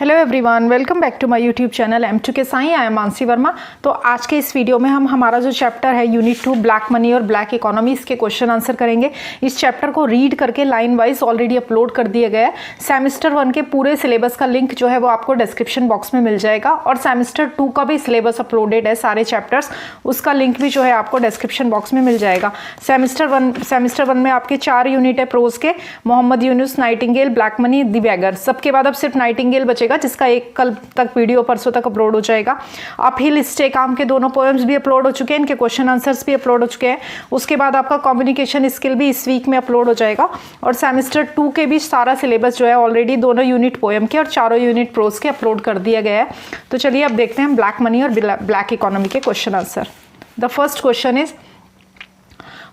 Hello everyone, welcome back to my YouTube channel M2K Sai. I am Mansi Verma. तो आज के इस वीडियो में हम हमारा जो चैप्टर है यूनिट 2 ब्लैक मनी और ब्लैक इकोनॉमी, इसके क्वेश्चन आंसर करेंगे। इस चैप्टर को रीड करके लाइन वाइज ऑलरेडी अपलोड कर दिया गया है। सेमेस्टर 1 के पूरे सिलेबस का लिंक जो है वो आपको डिस्क्रिप्शन बॉक्स में मिल जाएगा, और सेमेस्टर 2 का भी सिलेबस अपलोडेड है, सारे चैप्टर्स, उसका लिंक भी जो है आपको डिस्क्रिप्शन बॉक्स में मिल जाएगा। सेमेस्टर वन में आपके 4 यूनिट है प्रोज के, Muhammad Yunus, Nightingale, black money, the beggar. सबके बाद अब सिर्फ नाइटिंगेल बचेगा, जिसका एक कल तक वीडियो परसों तक अपलोड हो जाएगा। अप हिल स्टे काम के दोनों पोएम्स भी अपलोड हो चुके हैं, इनके क्वेश्चन आंसर्स भी अपलोड हो चुके हैं। उसके बाद आपका कम्युनिकेशन स्किल भी इस वीक में अपलोड हो जाएगा, और सेमेस्टर 2 के भी सारा सिलेबस जो है ऑलरेडी दोनों यूनिट पोएम के और चारों यूनिट प्रोज के अपलोड कर दिया गया है। तो चलिए अब देखते हैं ब्लैक मनी और ब्लैक इकोनॉमी के question answer. The first question is,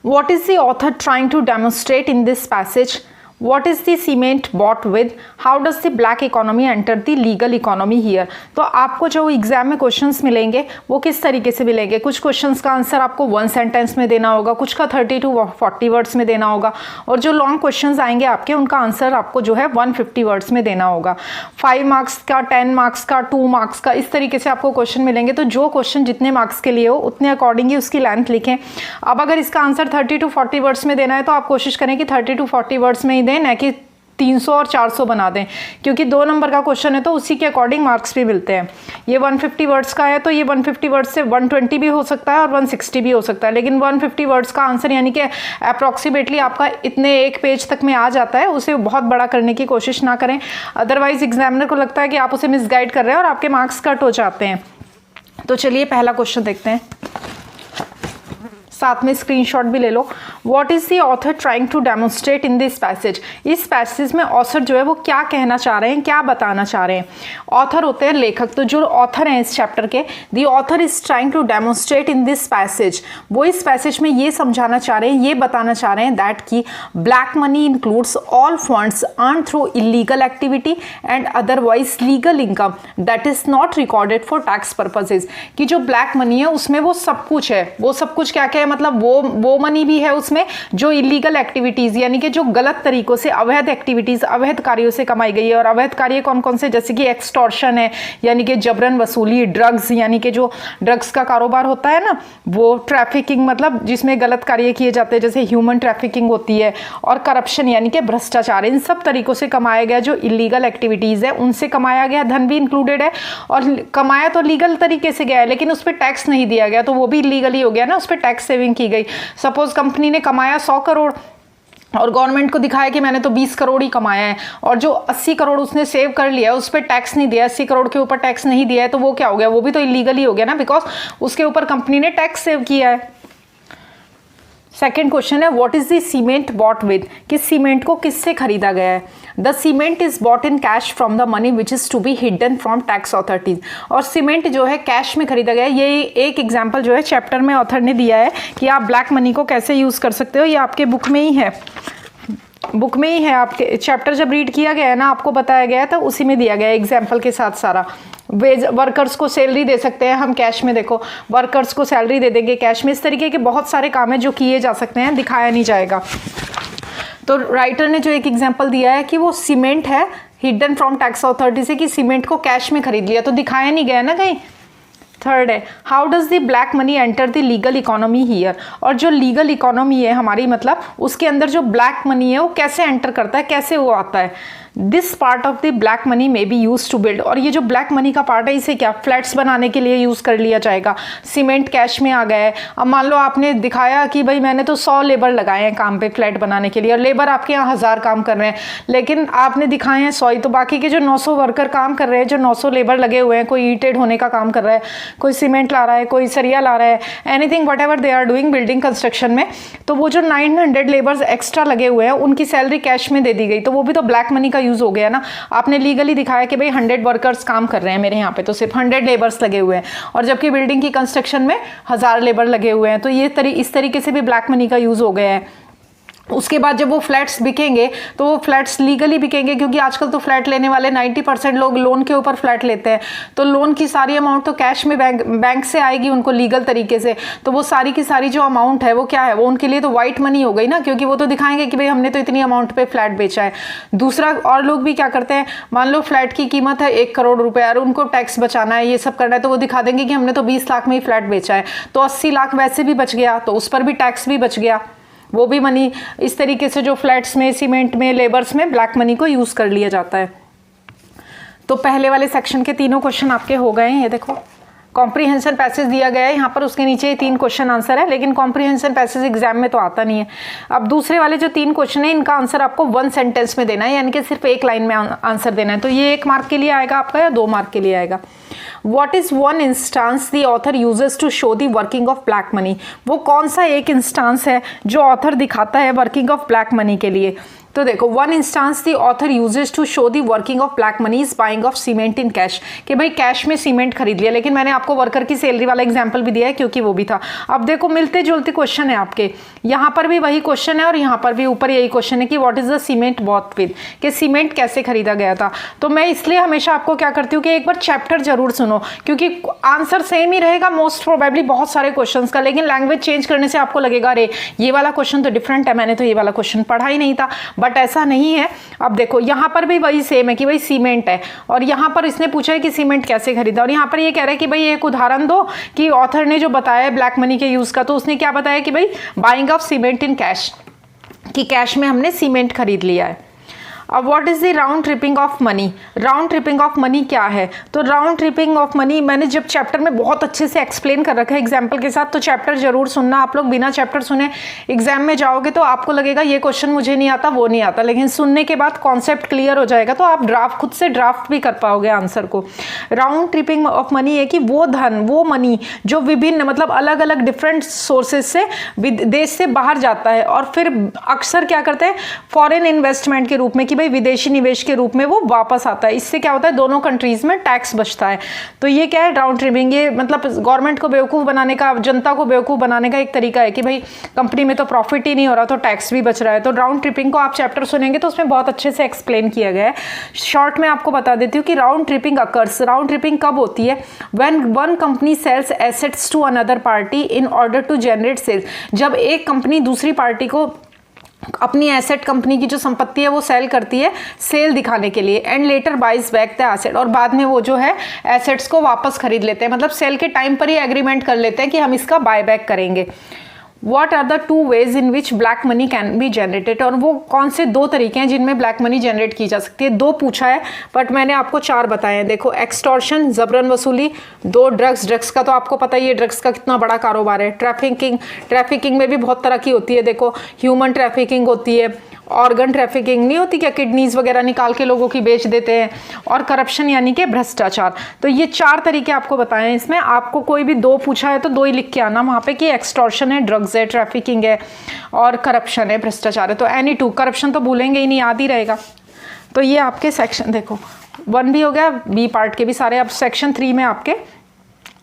what is the author trying to demonstrate in this passage? What is the cement bought with? How does the black economy enter the legal economy here? तो आपको जो exam में questions मिलेंगे वो किस तरीके से मिलेंगे? कुछ क्वेश्चंस का आंसर आपको 1 सेंटेंस में देना होगा, कुछ का 30 to 40 वर्ड्स में देना होगा, और जो लॉन्ग क्वेश्चंस आएंगे आपके उनका आंसर आपको जो है 150 वर्ड्स में देना होगा। 5 मार्क्स का, 10 मार्क्स का, 2 मार्क्स का, इस तरीके से आपको क्वेश्चन मिलेंगे। तो जो क्वेश्चन जितने मार्क्स के लिए हो उतने अकॉर्डिंग ही उसकी लेंथ लिखें। अब अगर इसका आंसर 30 to 40 वर्ड्स में देना है तो आप कोशिश करें कि 30 to 40 वर्ड्स में ही दें, न कि 300 और 400 बना दें, क्योंकि 2 नंबर का क्वेश्चन है तो उसी के अकॉर्डिंग मार्क्स भी मिलते हैं। ये 150 वर्ड्स का है तो ये 150 वर्ड्स से 120 भी हो सकता है और 160 भी हो सकता है, लेकिन 150 वर्ड्स का आंसर यानी कि अप्रॉक्सीमेटली आपका इतने एक पेज तक में आ जाता है। उसे बहुत बड़ा करने की कोशिश ना करें, अदरवाइज एग्जामिनर को लगता है कि आप उसे मिसगाइड कर रहे हैं और आपके मार्क्स कट हो जाते हैं। तो चलिए पहला क्वेश्चन देखते हैं, साथ में स्क्रीनशॉट भी ले लो। What is the author trying to demonstrate in this passage? इस पैसेज में ऑथर जो है वो क्या कहना चाह रहे हैं, क्या बताना चाह रहे हैं? ऑथर होते हैं लेखक, तो जो ऑथर हैं इस चैप्टर के, the author is trying to demonstrate in this passage, वो इस पैसेज में ये समझाना चाह रहे हैं, ये बताना चाह रहे हैं दैट की black money includes all funds earn through illegal activity and otherwise legal income that is not recorded for tax purposes. कि जो ब्लैक मनी है उसमें वो सब कुछ है, वो सब कुछ क्या क्या है, मतलब वो मनी भी है उसमें जो इलीगल एक्टिविटीज यानी कि जो गलत तरीकों से, अवैध एक्टिविटीज, अवैध कार्यों से कमाई गई है। और अवैध कार्य कौन कौन से? जैसे कि एक्सटॉर्शन है यानी कि जबरन वसूली, ड्रग्स यानी कि जो ड्रग्स का कारोबार होता है ना वो, ट्रैफिकिंग मतलब जिसमें गलत कार्य किए जाते हैं जैसे ह्यूमन ट्रैफिकिंग होती है, और करप्शन यानी कि भ्रष्टाचार। इन सब तरीकों से कमाया गया जो इलीगल एक्टिविटीज है उनसे कमाया गया धन भी इंक्लूडेड है, और कमाया तो लीगल तरीके से गया है लेकिन उस पर टैक्स नहीं दिया गया तो वो भी इलीगली हो गया ना, उस पर टैक्स सेविंग की गई। सपोज कंपनी ने कमाया 100 करोड़ और गवर्नमेंट को दिखाया कि मैंने तो 20 करोड़ ही कमाया है, और जो 80 करोड़ उसने सेव कर लिया है उस पर टैक्स नहीं दिया, 80 करोड़ के ऊपर टैक्स नहीं दिया है, तो वो क्या हो गया? वो भी तो इलीगली हो गया ना, बिकॉज उसके ऊपर कंपनी ने टैक्स सेव किया है। सेकेंड क्वेश्चन है, what is the cement bought with? कि सीमेंट को किससे खरीदा गया है? The cement is bought in cash from the money which is to be hidden from tax authorities. और सीमेंट जो है कैश में खरीदा गया है। ये एक एग्जाम्पल जो है चैप्टर में ऑथर ने दिया है कि आप ब्लैक मनी को कैसे यूज कर सकते हो, ये आपके बुक में ही है, बुक में ही है। आपके चैप्टर जब रीड किया गया है ना, आपको बताया गया है तो उसी में दिया गया है एग्जाम्पल के साथ सारा। वर्कर्स को सैलरी दे सकते हैं हम कैश में, देखो वर्कर्स को सैलरी दे देंगे कैश में। इस तरीके के बहुत सारे काम है जो किए जा सकते हैं, दिखाया नहीं जाएगा। तो राइटर ने जो एक एग्जांपल दिया है कि वो सीमेंट है हिडन फ्रॉम टैक्स अथॉरिटी से, कि सीमेंट को कैश में खरीद लिया, तो दिखाया नहीं गया ना कहीं। थर्ड है, how does the black money enter the legal economy here? और जो लीगल इकोनॉमी है हमारी, मतलब उसके अंदर जो ब्लैक मनी है वो कैसे एंटर करता है, कैसे वो आता है? This part of the black money में बी यूज टू बिल्ड। और ये जो ब्लैक मनी का पार्ट है इसे क्या फ्लैट्स बनाने के लिए यूज कर लिया जाएगा। सीमेंट कैश में आ गया है। अब मान लो आपने दिखाया कि भाई मैंने तो 100 लेबर लगाए हैं काम पे फ्लैट बनाने के लिए, और लेबर आपके यहाँ 1000 काम कर रहे हैं, लेकिन आपने दिखाए हैं 100 ही, तो बाकी के जो 900 वर्कर काम कर रहे हैं, जो 900 लेबर लगे हुए हैं, कोई ईटेड होने का काम कर रहा है, कोई सीमेंट ला रहा है, कोई सरिया ला रहा है, anything whatever they are doing building construction में, तो वो जो 900 लेबर्स एक्स्ट्रा लगे हुए हैं उनकी सैलरी कैश में दे दी गई, तो वो भी तो ब्लैक मनी का यूज हो गया ना। आपने लीगली दिखाया कि भाई 100 वर्कर्स काम कर रहे हैं मेरे यहाँ पे, तो सिर्फ 100 लेबर्स लगे हुए हैं, और जबकि बिल्डिंग की कंस्ट्रक्शन में 1000 लेबर लगे हुए हैं, तो ये इस तरीके से भी ब्लैक मनी का यूज हो गया है। उसके बाद जब वो फ्लैट्स बिकेंगे तो वो फ्लैट्स लीगली बिकेंगे, क्योंकि आजकल तो फ्लैट लेने वाले 90% लोग लोन के ऊपर फ्लैट लेते हैं, तो लोन की सारी अमाउंट तो कैश में बैंक से आएगी उनको लीगल तरीके से, तो वो सारी की सारी जो अमाउंट है वो क्या है, वो उनके लिए तो वाइट मनी हो गई ना, क्योंकि वो तो दिखाएंगे कि भाई हमने तो इतनी अमाउंट पे फ्लैट बेचा है। दूसरा, और लोग भी क्या करते हैं, मान लो फ्लैट की कीमत है 1 करोड़ रुपए और उनको टैक्स बचाना है, ये सब करना है, तो वो दिखा देंगे कि हमने तो 20 लाख में ही फ्लैट बेचा है, तो 80 लाख वैसे भी बच गया, तो उस पर भी टैक्स भी बच गया, वो भी मनी। इस तरीके से जो फ्लैट्स में, सीमेंट में, लेबर्स में ब्लैक मनी को यूज कर लिया जाता है। तो पहले वाले सेक्शन के तीनों क्वेश्चन आपके हो गए हैं। ये देखो कॉम्प्रिहेंशन पैसेज दिया गया है यहाँ पर, उसके नीचे 3 क्वेश्चन आंसर है, लेकिन कॉम्प्रिहेंशन पैसेज एग्जाम में तो आता नहीं है। अब दूसरे वाले जो 3 क्वेश्चन है इनका आंसर आपको 1 सेंटेंस में देना है, यानी कि सिर्फ 1 लाइन में आंसर देना है। तो ये 1 मार्क के लिए आएगा आपका या 2 मार्क के लिए आएगा। What is one instance the author uses to show the working of black money? वो कौन सा एक इंस्टांस है जो ऑथर दिखाता है वर्किंग ऑफ ब्लैक मनी के लिए? तो देखो, one instance the author uses to show the working of black money is buying of cement in cash, कि भाई कैश में सीमेंट खरीद लिया, लेकिन मैंने आपको वर्कर की सैलरी वाला एग्जांपल भी दिया है क्योंकि वो भी था। अब देखो मिलते जुलते क्वेश्चन है आपके, यहाँ पर भी वही क्वेश्चन है और यहाँ पर भी ऊपर यही क्वेश्चन है कि what is the cement bought with, कि सीमेंट कैसे खरीदा गया था। तो मैं इसलिए हमेशा आपको क्या करती हूँ कि एक बार चैप्टर जरूर सुनो, क्योंकि आंसर सेम ही रहेगा मोस्ट प्रोबेबली बहुत सारे क्वेश्चन का, लेकिन लैंग्वेज चेंज करने से आपको लगेगा अरे ये वाला क्वेश्चन तो डिफरेंट है, मैंने तो ये वाला क्वेश्चन पढ़ा ही नहीं था, बट ऐसा नहीं है। अब देखो यहाँ पर भी वही सेम है कि भाई सीमेंट है, और यहाँ पर इसने पूछा है कि सीमेंट कैसे खरीदा, और यहाँ पर ये कह रहा है कि भाई एक उदाहरण दो कि ऑथर ने जो बताया है ब्लैक मनी के यूज का, तो उसने क्या बताया कि भाई buying of cement in cash, कि कैश में हमने सीमेंट खरीद लिया है। अब what is the round tripping of money, round tripping of money क्या है? तो राउंड ट्रिपिंग ऑफ मनी मैंने जब चैप्टर में बहुत अच्छे से एक्सप्लेन कर रखा है एग्जाम्पल के साथ, तो चैप्टर जरूर सुनना। आप लोग बिना चैप्टर सुने एग्जाम में जाओगे तो आपको लगेगा ये क्वेश्चन मुझे नहीं आता, वो नहीं आता, लेकिन सुनने के बाद कॉन्सेप्ट क्लियर हो जाएगा, तो आप ड्राफ्ट खुद से ड्राफ्ट भी कर पाओगे आंसर को। राउंड ट्रिपिंग ऑफ मनी है कि वो धन, वो मनी जो विभिन्न मतलब अलग अलग डिफरेंट सोर्सेज से देश से बाहर जाता है और फिर अक्सर क्या करते हैं फॉरेन इन्वेस्टमेंट के रूप में, कि भाई विदेशी निवेश के रूप में वो वापस आता है। इससे क्या होता है दोनों कंट्रीज में टैक्स बचता है। तो ये क्या है राउंड ट्रिपिंग, ये मतलब गवर्नमेंट को बेवकूफ़ बनाने का, जनता को बेवकूफ़ बनाने का एक तरीका है कि भाई कंपनी में तो प्रॉफिट ही नहीं हो रहा तो टैक्स भी बच रहा है। तो राउंड ट्रिपिंग को आप चैप्टर सुनेंगे तो उसमें बहुत अच्छे से एक्सप्लेन किया गया है। शॉर्ट में आपको बता देती हूँ कि round tripping occurs, round tripping कब होती है? When one company sells assets to another party in order to generate sales, जब एक कंपनी दूसरी पार्टी को अपनी एसेट, कंपनी की जो संपत्ति है वो सेल करती है सेल दिखाने के लिए, and later buys back the asset, और बाद में वो जो है एसेट्स को वापस खरीद लेते हैं, मतलब सेल के टाइम पर ही एग्रीमेंट कर लेते हैं कि हम इसका बाय बैक करेंगे। What are the 2 ways in which black money can be generated, और वो कौन से 2 तरीके हैं जिनमें ब्लैक मनी जनरेट की जा सकती है? 2 पूछा है बट मैंने आपको 4 बताए हैं। देखो एक्सटॉर्शन, जबरन वसूली, 2 ड्रग्स का तो आपको पता ही है ड्रग्स का कितना बड़ा कारोबार है। ट्रैफिकिंग में भी बहुत तरह की होती है, देखो ह्यूमन ट्रैफिकिंग होती है, ऑर्गन ट्रैफिकिंग नहीं होती क्या, किडनीज वगैरह निकाल के लोगों की बेच देते हैं, और करप्शन यानी कि भ्रष्टाचार। तो ये 4 तरीके आपको बताए हैं। इसमें आपको कोई भी 2 पूछा है तो 2 ही लिख के आना वहाँ पे कि एक्सटॉर्शन है, ड्रग्स है, ट्रैफिकिंग है और करप्शन है, भ्रष्टाचार है। तो एनी 2, करप्शन तो भूलेंगे ही नहीं, याद ही रहेगा। तो ये आपके सेक्शन देखो 1 भी हो गया, बी पार्ट के भी सारे। अब सेक्शन 3 में आपके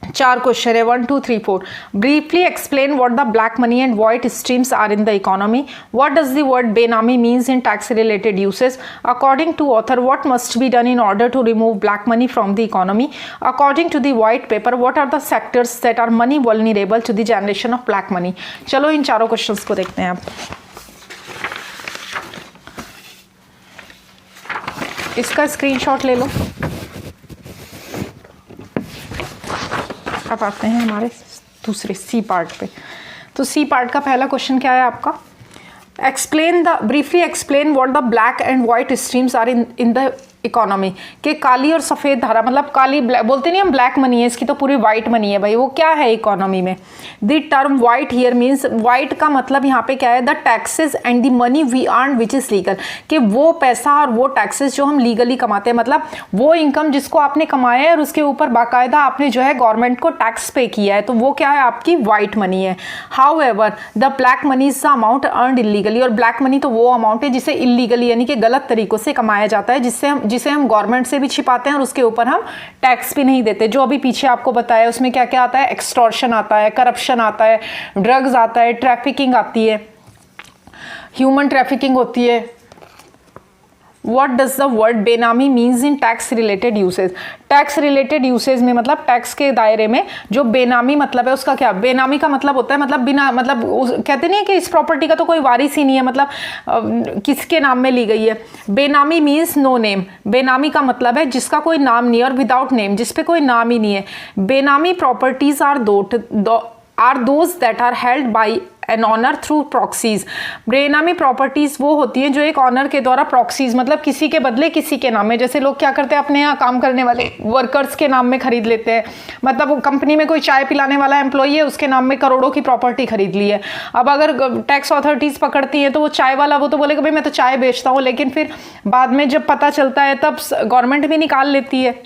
4 क्वेश्चन है, 1, 2, 3, 4। Briefly explain what the black money and white streams are in the economy. What does the word benami means in tax related usage. According to author what must be done in order to remove black money from the economy. According to the white paper what are the sectors that are money vulnerable to the generation of black money. चलो इन चारों question को देखते हैं। अब इसका screenshot ले लो। अब आते हैं हमारे दूसरे सी पार्ट पे। तो सी पार्ट का पहला क्वेश्चन क्या है आपका? Briefly explain what the black and white streams are in the economy. के काली और सफ़ेद धारा, मतलब काली बोलते नहीं हम ब्लैक मनी है, इसकी तो पूरी वाइट मनी है भाई, वो क्या है इकोनॉमी में। The term white here means, white का मतलब यहाँ पे क्या है? The taxes and the money we earn which is legal, कि वो पैसा और वो टैक्सेस जो हम लीगली कमाते हैं, मतलब वो इनकम जिसको आपने कमाया है और उसके ऊपर बाकायदा आपने जो है गवर्नमेंट को टैक्स पे किया है, तो वो क्या है? आपकी वाइट मनी है। How ever the black money is the amount earned illegally, और ब्लैक मनी तो वो अमाउंट है जिसे इलीगली यानी कि गलत तरीकों से कमाया जाता है, जिसे हम गवर्नमेंट से भी छिपाते हैं और उसके ऊपर हम टैक्स भी नहीं देते। जो अभी पीछे आपको बताया उसमें क्या क्या आता है? एक्सटॉर्शन आता है, करप्शन आता है, ड्रग्स आता है, ट्रैफिकिंग आती है। ह्यूमन ट्रैफिकिंग होती है। What does the word बेनामी means in tax related uses? Tax related usage में मतलब टैक्स के दायरे में जो बेनामी मतलब है उसका क्या, बेनामी का मतलब होता है मतलब बिना, मतलब कहते नहीं है कि इस प्रॉपर्टी का तो कोई वारिस ही नहीं है, मतलब किसके नाम में ली गई है। बेनामी मीन्स नो नेम, बेनामी का मतलब है जिसका कोई नाम नहीं है, और विदाउट नेम जिस पे कोई नाम ही नहीं है। Benami properties are those that are held by an owner through proxies. Benami properties वो होती हैं जो एक ऑनर के द्वारा प्रॉक्सीज मतलब किसी के बदले किसी के नाम में, जैसे लोग क्या करते हैं अपने यहाँ काम करने वाले वर्कर्स के नाम में खरीद लेते हैं, मतलब कंपनी में कोई चाय पिलाने वाला एम्प्लॉई है उसके नाम में करोड़ों की प्रॉपर्टी खरीद ली है। अब अगर टैक्स अथॉरिटीज पकड़ती हैं तो वो चाय वाला वो तो बोलेगा भाई मैं तो चाय बेचता हूँ, लेकिन फिर बाद में जब पता चलता है तब गवर्नमेंट भी निकाल लेती है।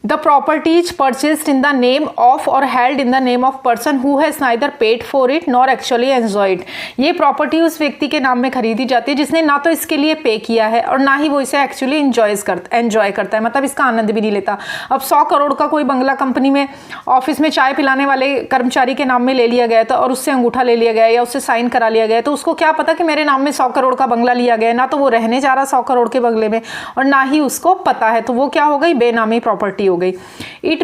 The property is purchased in the name of or held in the name of person who has neither paid for it nor actually enjoyed। ये प्रॉपर्टी उस व्यक्ति के नाम में खरीदी जाती है जिसने ना तो इसके लिए पे किया है और ना ही वो इसे एक्चुअली एंजॉय करता है, मतलब इसका आनंद भी नहीं लेता। अब 100 करोड़ का कोई बंगला कंपनी में ऑफिस में चाय पिलाने वाले कर्मचारी के नाम में ले लिया गया था और उससे अंगूठा ले लिया गया या उससे साइन करा लिया गया, तो उसको क्या पता कि मेरे नाम में 100 करोड़ का बंगला लिया गया है, ना तो वो रहने जा रहा 100 करोड़ के बंगले में और ना ही उसको पता है, तो वो क्या हो गई, बेनामी प्रॉपर्टी हो गई। It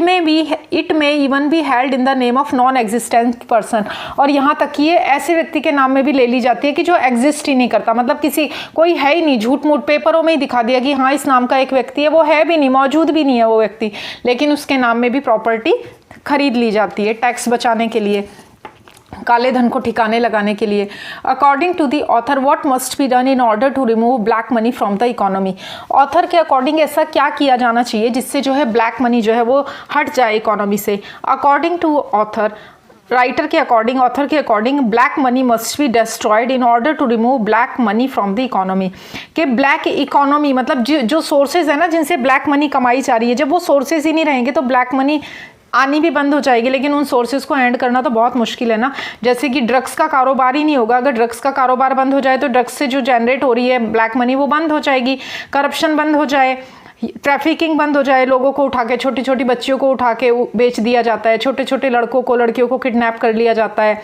may even be held in the name of non existent person, और यहाँ तक कि ये ऐसे व्यक्ति के नाम में भी ले ली जाती है कि जो एग्जिस्ट ही नहीं करता, मतलब कोई है ही नहीं, झूठ मूठ पेपरों में ही दिखा दिया कि हाँ इस नाम का एक व्यक्ति है, वो है भी नहीं, मौजूद भी नहीं है वो व्यक्ति, लेकिन उसके नाम में भी प्रॉपर्टी खरीद ली जाती है टैक्स बचाने के लिए, काले धन को ठिकाने लगाने के लिए। According to the author what must be done in order to remove black money from the economy. Author के अकॉर्डिंग ऐसा क्या किया जाना चाहिए जिससे जो है ब्लैक मनी जो है वो हट जाए इकोनॉमी से। अकॉर्डिंग टू ऑथर, राइटर के अकॉर्डिंग, ऑथर के according, black money must be destroyed in order to remove black money from the economy. कि ब्लैक इकोनॉमी मतलब जो सोर्सेज है ना जिनसे ब्लैक मनी कमाई जा रही है, जब वो सोर्सेज ही नहीं रहेंगे तो ब्लैक मनी आनी भी बंद हो जाएगी, लेकिन उन सोर्सेज को एंड करना तो बहुत मुश्किल है ना। जैसे कि ड्रग्स का कारोबार ही नहीं होगा, अगर ड्रग्स का कारोबार बंद हो जाए तो ड्रग्स से जो जनरेट हो रही है ब्लैक मनी वो बंद हो जाएगी, करप्शन बंद हो जाए, ट्रैफिकिंग बंद हो जाए, लोगों को उठा के, छोटी छोटी बच्चियों को उठा के बेच दिया जाता है, छोटे छोटे लड़कों को लड़कियों को किडनैप कर लिया जाता है,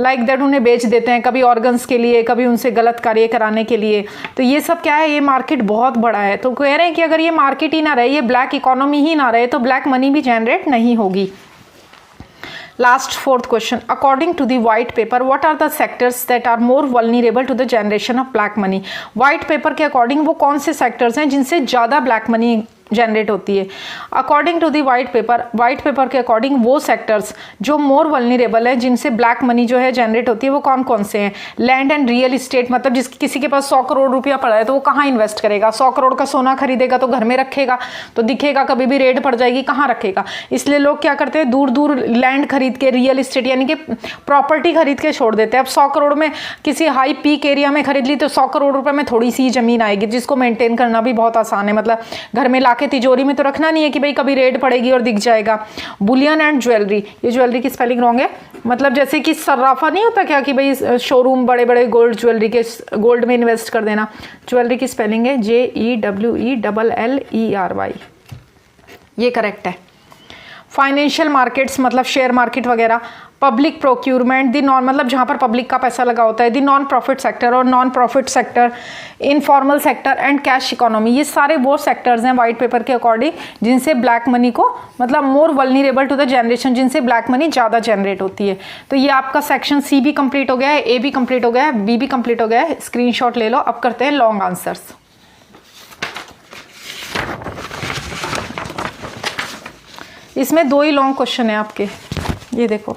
लाइक दैट उन्हें बेच देते हैं, कभी ऑर्गन्स के लिए, कभी उनसे गलत कार्य कराने के लिए। तो ये सब क्या है, ये मार्केट बहुत बड़ा है। तो कह रहे हैं कि अगर ये मार्केट ही ना रहे, ये ब्लैक इकोनॉमी ही ना रहे, तो ब्लैक मनी भी जनरेट नहीं होगी। Last fourth question, according to the white paper what are the sectors that are more vulnerable to the generation of black money। white paper के अकॉर्डिंग वो कौन से सेक्टर्स हैं जिनसे ज़्यादा ब्लैक मनी जनरेट होती है। According to the white paper के अकॉर्डिंग वो सेक्टर्स जो मोर वल्नरेबल है जिनसे ब्लैक मनी जो है जनरेट होती है वो कौन कौन से हैं। लैंड एंड रियल इस्टेट, मतलब किसी के पास 100 करोड़ रुपया पड़ा है तो वो कहाँ इन्वेस्ट करेगा, 100 करोड़ का सोना खरीदेगा तो घर में रखेगा तो दिखेगा, कभी भी रेड पड़ जाएगी कहाँ रखेगा। इसलिए लोग क्या करते हैं, दूर दूर लैंड खरीद के, रियल इस्टेट यानी कि प्रॉपर्टी खरीद के छोड़ देते हैं। अब 100 करोड़ में किसी हाई पीक एरिया में खरीद ली तो 100 करोड़ रुपए में थोड़ी सी ज़मीन आएगी जिसको मेंटेन करना भी बहुत आसान है, मतलब घर में के तिजोरी में तो रखना नहीं है कि भाई कभी रेड पड़ेगी और दिख जाएगा। बुलियन एंड ज्वेलरी, ये ज्वेलरी की स्पेलिंग रॉन्ग है, मतलब जैसे कि सर्राफा नहीं होता क्या कि भाई शोरूम बड़े बड़े गोल्ड ज्वेलरी के, गोल्ड में इन्वेस्ट कर देना। ज्वेलरी की स्पेलिंग है JEWELLERY, ये करेक्ट है। फाइनेंशियल मार्केट्स मतलब शेयर मार्केट वगैरह। पब्लिक प्रोक्यूरमेंट, दी नॉन मतलब जहाँ पर पब्लिक का पैसा लगा होता है, दी नॉन प्रॉफिट सेक्टर और non profit sector, informal sector and cash economy, ये सारे वो सेक्टर्स हैं वाइट पेपर के अकॉर्डिंग जिनसे ब्लैक मनी को, मतलब more vulnerable to the generation, जिनसे ब्लैक मनी ज़्यादा जनरेट होती है। तो ये आपका सेक्शन सी भी कंप्लीट हो गया है, ए भी कंप्लीट हो गया है, बी भी कंप्लीट हो गया है, स्क्रीनशॉट ले लो। अब करते हैं लॉन्ग आंसर्स। इसमें 2 ही लॉन्ग क्वेश्चन है आपके, ये देखो।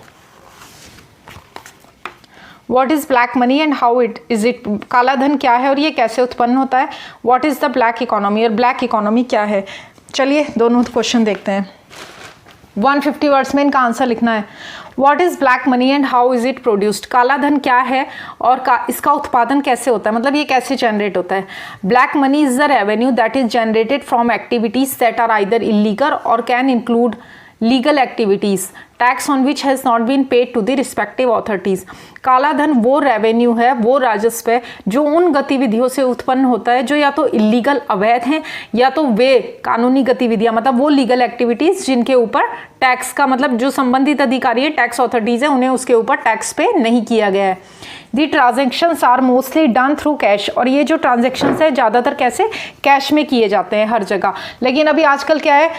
What is black money and how it is it, काला धन क्या है और ये कैसे उत्पन्न होता है। What is the black economy, और ब्लैक इकोनॉमी क्या है। चलिए दोनों क्वेश्चन देखते हैं। 150 वर्ड्स में इनका आंसर लिखना है। What is black money and how is it produced, काला धन क्या है और इसका उत्पादन कैसे होता है, मतलब ये कैसे जनरेट होता है। Black money is the revenue that is generated from activities that are either illegal or can include legal activities. Tax on which has not been paid to the respective authorities. काला धन वो revenue है, वो राजस्व है जो उन गतिविधियों से उत्पन्न होता है जो या तो इलीगल अवैध हैं या तो वे कानूनी गतिविधियां, मतलब वो लीगल एक्टिविटीज जिनके ऊपर टैक्स का मतलब जो संबंधित अधिकारी है, टैक्स ऑथोरिटीज है, उन्हें उसके ऊपर टैक्स पे नहीं किया गया है। The transactions are mostly done through cash, और ये जो ट्रांजेक्शन्स है ज़्यादातर कैसे, कैश में किए जाते हैं हर जगह। लेकिन अभी आजकल क्या है,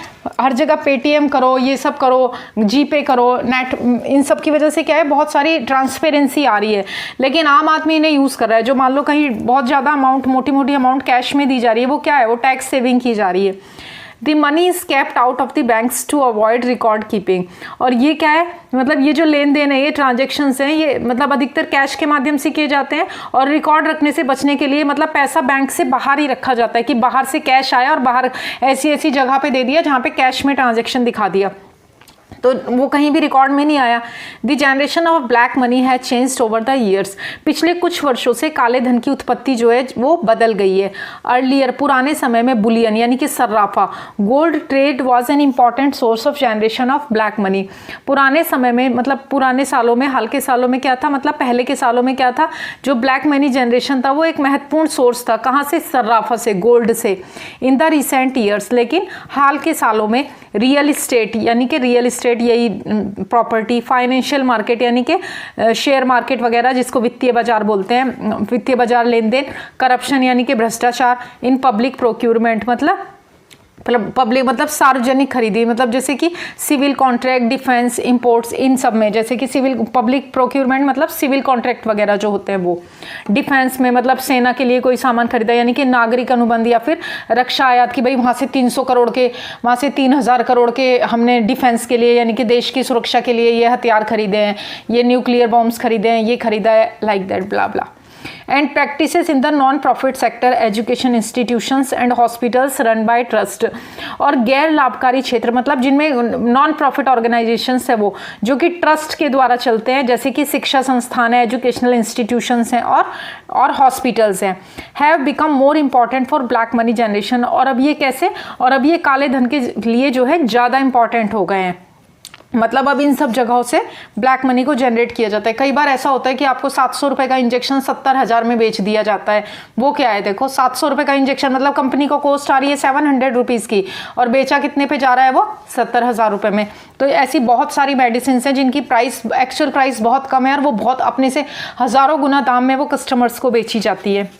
हर जगह पेटीएम करो, ये सब करो, जीपे करो, नेट, इन सब की वजह से क्या है बहुत सारी ट्रांसपेरेंसी आ रही है। लेकिन आम आदमी इन्हें यूज़ कर रहा है। जो मान लो कहीं बहुत ज़्यादा अमाउंट, मोटी मोटी अमाउंट कैश में दी जा रही है, वो क्या है, वो टैक्स सेविंग की जा रही है। The money is kept out of the banks to avoid record keeping, और ये क्या है, मतलब ये जो लेन देन है, ये ट्रांजेक्शन्स हैं, ये मतलब अधिकतर कैश के माध्यम से किए जाते हैं, और रिकॉर्ड रखने से बचने के लिए मतलब पैसा बैंक से बाहर ही रखा जाता है कि बाहर से कैश आया और बाहर ऐसी ऐसी जगह पे दे दिया जहाँ पे कैश में ट्रांजेक्शन दिखा दिया, तो वो कहीं भी रिकॉर्ड में नहीं आया। The generation of black money has changed over the years, पिछले कुछ वर्षों से काले धन की उत्पत्ति जो है वो बदल गई है। अर्लियर, पुराने समय में बुलियन यानी कि सर्राफा, gold trade was an important source of generation of black money. पुराने समय में मतलब पुराने सालों में, हाल के सालों में क्या था, मतलब पहले के सालों में क्या था, जो ब्लैक मनी जनरेशन था वो एक महत्वपूर्ण सोर्स था। कहाँ से, सर्राफा से, गोल्ड से। इन द रिसेंट ईयर्स, लेकिन हाल के सालों में रियल इस्टेट यानी कि रियल इस्टेट, यही प्रॉपर्टी, फाइनेंशियल मार्केट यानी कि शेयर मार्केट वगैरह जिसको वित्तीय बाजार बोलते हैं, वित्तीय बाजार लेन देन, करप्शन यानी कि भ्रष्टाचार, इन पब्लिक प्रोक्यूरमेंट मतलब पब्लिक मतलब सार्वजनिक खरीदी, मतलब जैसे कि सिविल कॉन्ट्रैक्ट, डिफेंस, इंपोर्ट्स, इन सब में, जैसे कि सिविल पब्लिक प्रोक्यूरमेंट मतलब सिविल कॉन्ट्रैक्ट वगैरह जो होते हैं वो। डिफेंस में मतलब सेना के लिए कोई सामान खरीदा यानी कि नागरिक अनुबंध, या फिर रक्षा आयात की भाई वहाँ से 300 करोड़ के, वहाँ से 3000 करोड़ के हमने डिफेंस के लिए यानी कि देश की सुरक्षा के लिए ये हथियार खरीदे हैं, ये न्यूक्लियर बॉम्ब्स खरीदे हैं, ये खरीदा है, like that blah blah. And practices in the non-profit sector, education institutions and hospitals run by trust, और गैर लाभकारी क्षेत्र मतलब जिनमें नॉन प्रॉफिट ऑर्गेनाइजेशंस है वो जो कि ट्रस्ट के द्वारा चलते हैं, जैसे कि शिक्षा संस्थान है, एजुकेशनल इंस्टीट्यूशंस हैं और हॉस्पिटल्स हैं, have become more important for black money generation. और अब ये कैसे, और अब ये काले धन के लिए जो है ज़्यादा इंपॉर्टेंट हो गए हैं, मतलब अब इन सब जगहों से ब्लैक मनी को जनरेट किया जाता है। कई बार ऐसा होता है कि आपको 700 रुपये का इंजेक्शन 70,000 में बेच दिया जाता है। वो क्या है, देखो 700 रुपये का इंजेक्शन मतलब कंपनी को कॉस्ट आ रही है 700 रुपीज़ की, और बेचा कितने पे जा रहा है वो 70,000 रुपये में। तो ऐसी बहुत सारी मेडिसिन हैं जिनकी प्राइस, एक्चुअल प्राइस बहुत कम है और वो बहुत अपने से हज़ारों गुना दाम में वो कस्टमर्स को बेची जाती है।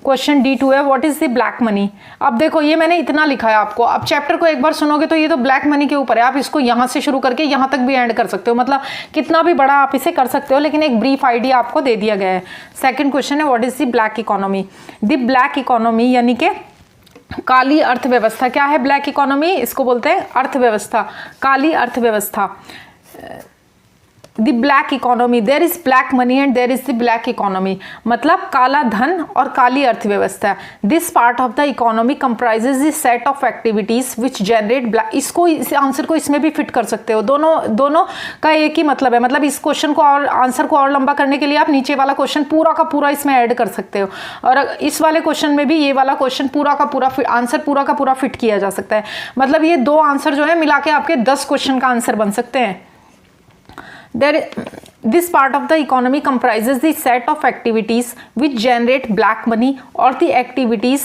क्वेश्चन D2 है, what is the black money. अब देखो ये मैंने इतना लिखा है आपको, अब चैप्टर को एक बार सुनोगे तो ये तो ब्लैक मनी के ऊपर है, आप इसको यहाँ से शुरू करके यहाँ तक भी एंड कर सकते हो, मतलब कितना भी बड़ा आप इसे कर सकते हो, लेकिन एक ब्रीफ आइडिया आपको दे दिया गया है। सेकंड क्वेश्चन है, what is the black economy. The black economy यानी कि काली अर्थव्यवस्था। क्या है ब्लैक इकोनॉमी, इसको बोलते हैं अर्थव्यवस्था, काली अर्थव्यवस्था। The black economy, there is black money and there is the black economy, मतलब काला धन और काली अर्थव्यवस्था। This part of the economy comprises the set of activities which generate black. इसको, इस आंसर को इसमें भी फिट कर सकते हो, दोनों का एक ही मतलब है। मतलब इस क्वेश्चन को और आंसर को और लंबा करने के लिए आप नीचे वाला क्वेश्चन पूरा का पूरा इसमें ऐड कर सकते हो, और इस वाले क्वेश्चन में भी ये वाला क्वेश्चन पूरा का पूरा आंसर पूरा का पूरा फिट किया जा सकता है। मतलब ये दो आंसर जो है मिला के आपके 10 क्वेश्चन का आंसर बन सकते हैं। This part of the economy comprises the set of activities which generate black money or the activities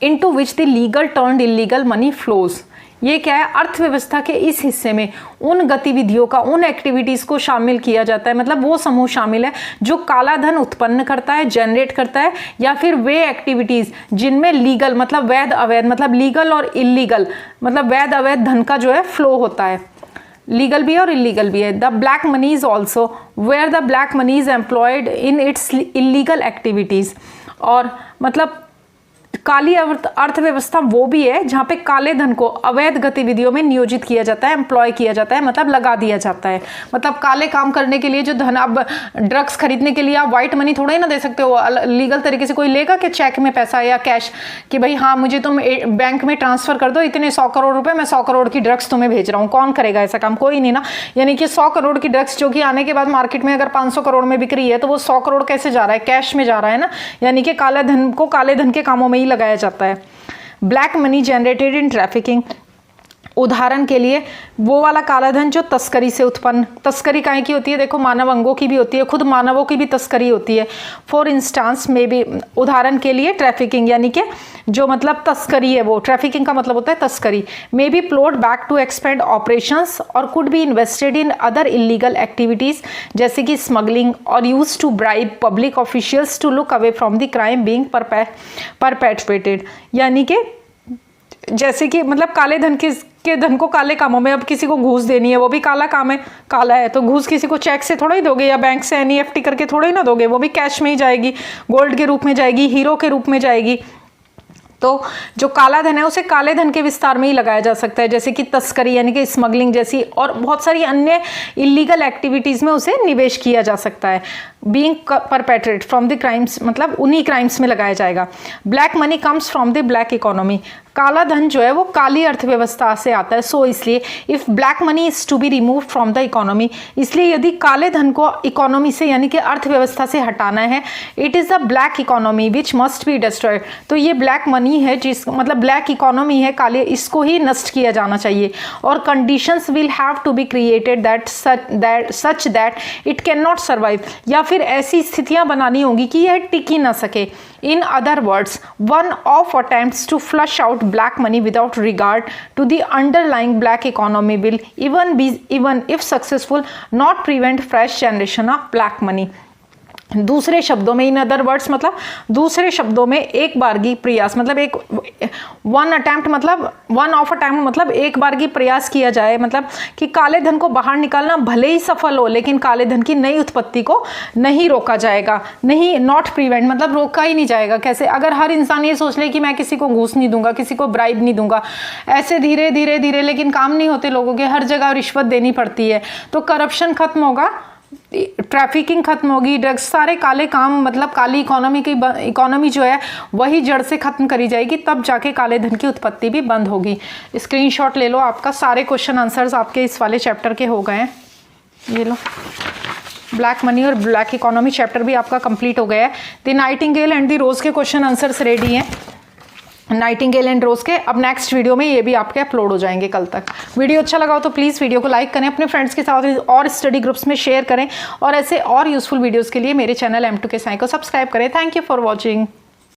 into which the legal turned illegal money flows। ये क्या है, अर्थव्यवस्था के इस हिस्से में उन गतिविधियों का, उन एक्टिविटीज़ को शामिल किया जाता है, मतलब वो समूह शामिल है जो काला धन उत्पन्न करता है, जनरेट करता है, या फिर वे एक्टिविटीज़ जिनमें लीगल मतलब वैध अवैध, मतलब लीगल और इलीगल मतलब वैध अवैध धन का जो है फ्लो होता है, लीगल भी है और इलीगल भी है। The black money is also where the black money is employed in its illegal activities, और मतलब काली अर्थव्यवस्था वो भी है जहाँ पे काले धन को अवैध गतिविधियों में नियोजित किया जाता है, एम्प्लॉय किया जाता है, मतलब लगा दिया जाता है। मतलब काले काम करने के लिए जो धन, अब ड्रग्स खरीदने के लिए आप वाइट मनी थोड़ा ही ना दे सकते हो, लीगल तरीके से कोई लेगा कि चेक में पैसा या कैश कि भाई हाँ मुझे तुम बैंक में ट्रांसफर कर दो इतने 100 करोड़ रुपए, मैं 100 करोड़ की ड्रग्स तुम्हें भेज रहा हूँ। कौन करेगा ऐसा काम, कोई नहीं ना। यानी कि 100 करोड़ की ड्रग्स जो कि आने के बाद मार्केट में अगर 500 करोड़ में बिक रही है तो वो 100 करोड़ कैसे जा रहा है, कैश में जा रहा है ना। यानी कि काला धन को काले धन के कामों में ही लगाया जाता है। Black money generated in trafficking, उदाहरण के लिए वो वाला काला धन जो तस्करी से उत्पन्न, तस्करी काहे की होती है, देखो मानव अंगों की भी होती है, खुद मानवों की भी तस्करी होती है। फॉर इंस्टांस में भी, उदाहरण के लिए ट्रैफिकिंग, यानी कि जो मतलब तस्करी है, वो ट्रैफिकिंग का मतलब होता है तस्करी। May be ploughed back to expand operations और could be invested in other illegal activities जैसे कि स्मगलिंग और use to bribe public officials to look away from the crime being perpetrated. यानी कि जैसे कि मतलब काले धन के धन को काले कामों में, अब किसी को घूस देनी है वो भी काला काम है, काला है तो घूस किसी को चेक से थोड़ा ही दोगे या बैंक से NEFT करके थोड़ा ही ना दोगे, वो भी कैश में ही जाएगी, गोल्ड के रूप में जाएगी, हीरो के रूप में जाएगी। तो जो काला धन है उसे काले धन के विस्तार में ही लगाया जा सकता है, जैसे कि तस्करी यानी कि स्मगलिंग जैसी और बहुत सारी अन्य इलीगल एक्टिविटीज में उसे निवेश किया जा सकता है। बीइंग परपेट्रेट फ्रॉम द क्राइम्स, मतलब उन्हीं क्राइम्स में लगाया जाएगा। Black money comes from the black economy, काला धन जो है वो काली अर्थव्यवस्था से आता है। सो इसलिए if black money is to be remove from the economy, इसलिए यदि काले धन को इकोनॉमी से यानी कि अर्थव्यवस्था से हटाना है, it is a black economy which must be destroyed, तो ये ब्लैक मनी है जिस मतलब ब्लैक इकोनॉमी है काले, इसको ही नष्ट किया जाना चाहिए। और conditions will have to be created such that it can not survive, या फिर ऐसी स्थितियां बनानी होंगी कि यह टिक ही ना सके। In other words, one of attempts to flush out black money without regard to the underlying black economy will, even if successful, not prevent fresh generation of black money. दूसरे शब्दों में, इन अदर वर्ड्स मतलब दूसरे शब्दों में, एक बारगी प्रयास मतलब एक वन अटैम्प्ट मतलब वन ऑफ अटैम्प्ट मतलब एक बारगी प्रयास किया जाए, मतलब कि काले धन को बाहर निकालना भले ही सफल हो लेकिन काले धन की नई उत्पत्ति को नहीं रोका जाएगा, नहीं, नॉट प्रिवेंट मतलब रोका ही नहीं जाएगा। कैसे? अगर हर इंसान ये सोच ले कि मैं किसी को घूस नहीं दूंगा, किसी को ब्राइब नहीं दूंगा, ऐसे धीरे धीरे धीरे, लेकिन काम नहीं होते लोगों के, हर जगह रिश्वत देनी पड़ती है, तो करप्शन खत्म होगा, ट्रैफिकिंग खत्म होगी, ड्रग्स, सारे काले काम मतलब काली इकोनॉमी जो है वही जड़ से खत्म करी जाएगी, तब जाके काले धन की उत्पत्ति भी बंद होगी। स्क्रीनशॉट ले लो, आपका सारे क्वेश्चन आंसर्स आपके इस वाले चैप्टर के हो गए हैं, ये लो, ब्लैक मनी और ब्लैक इकोनॉमी चैप्टर भी आपका कंप्लीट हो गया है। द नाइटिंगेल एंड द रोज के क्वेश्चन आंसर्स रेडी हैं, नाइटिंगेल एंड रोज के। अब नेक्स्ट वीडियो में ये भी आपके अपलोड हो जाएंगे कल तक। वीडियो अच्छा लगा हो तो प्लीज़ वीडियो को लाइक करें, अपने फ्रेंड्स के साथ और स्टडी ग्रुप्स में शेयर करें, और ऐसे और यूजफुल वीडियोस के लिए मेरे चैनल M2K Science को सब्सक्राइब करें। Thank you for watching.